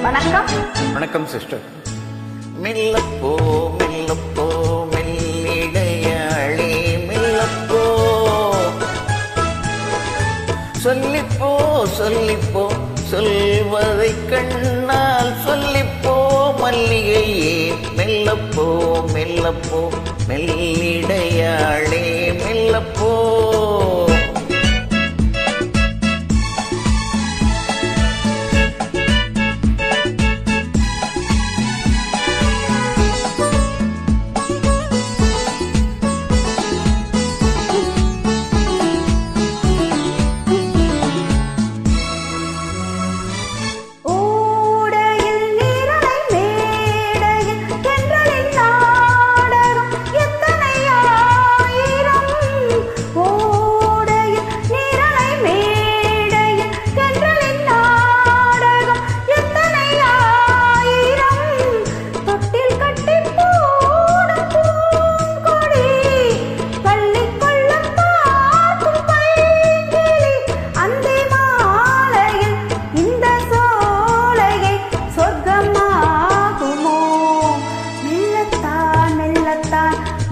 வணக்கம். வணக்கம் சிஸ்டர். மெல்லப்போ மெல்லப்போ மெல்லிடையாளே மெல்லப்போ, சொல்லிப்போ சொல்லிப்போ சொல்வதை கண்ணால் சொல்லிப்போ மல்லிகையே மெல்லப்போ மெல்லப்போ மெல்லிடையாளே மெல்லப்போ.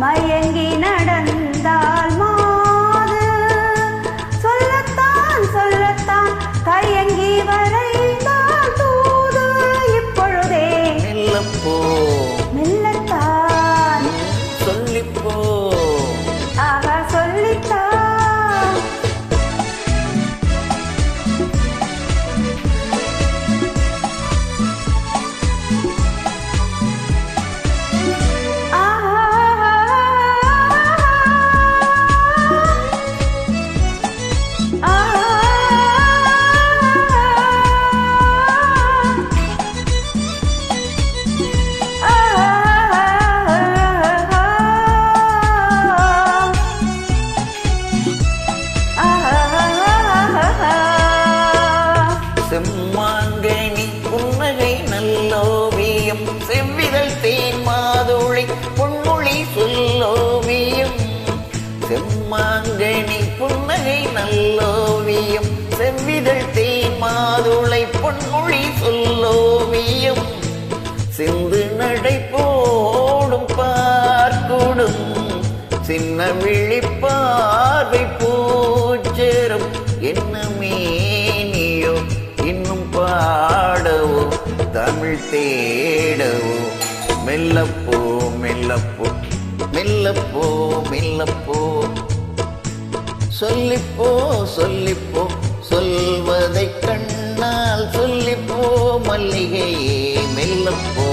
மயங்கி நடந்தால் மாது சொல்லத்தான் சொல்லத்தான் தயங்கி வரைந்தால் தூது இப்பொழுதே மெல்லப்போ மெல்லத்தான் சொல்லிப்போ. ஆக சொல்லித்தான். செம்மாங்கனி புன்னகை நல்லோவியம், செவ்விதழ் தேன் மாதுளை பொன்மொழி சொல்லோவியம். செம்மாங்கனி புன்னகை நல்லோவியம், செவ்விதழ் தேன் மாதுளை பொன்மொழி சொல்லோவியம். சிந்து நடை போடும் பார்க்குடும் சின்ன விழிப்பார்வை பூச்சேரும் என்ன மேனியோ இன்னும் பாடவோ தமிழ் தேடவோ மெல்லப்போ மெல்லப்போ மெல்லப்போ மெல்லப்போ, சொல்லிப்போ சொல்லிப்போ சொல்வதை கண்ணால் சொல்லிப்போ மல்லிகையே மெல்லப்போ.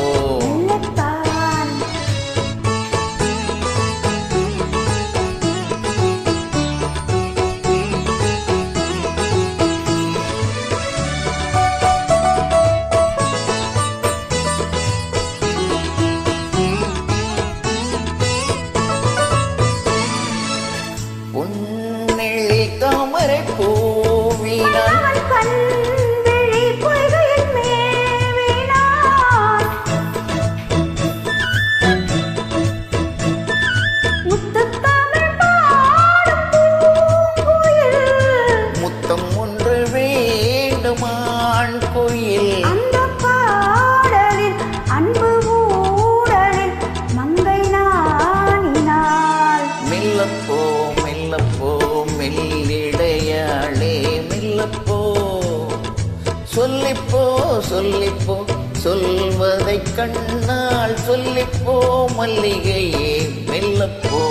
பொன்னெழி தாமரை பூவினான் கண்விழி பொய்கையில் மேவினான், முத்துத்தமிழ் பாடும் பூங்குயில், முத்தம் ஒன்று வேண்டுமான் கோயில். அந்த பாடலில் அன்பு ஊடலில் மங்கை நாணினாள். மெல்லப்போ மெல்லப்போ மெல்லிடையாளே மெல்லப்போ, சொல்லிப்போ சொல்லிப்போ சொல்வதை கண்ணால் சொல்லிப்போ மல்லிகையே மெல்லப்போ.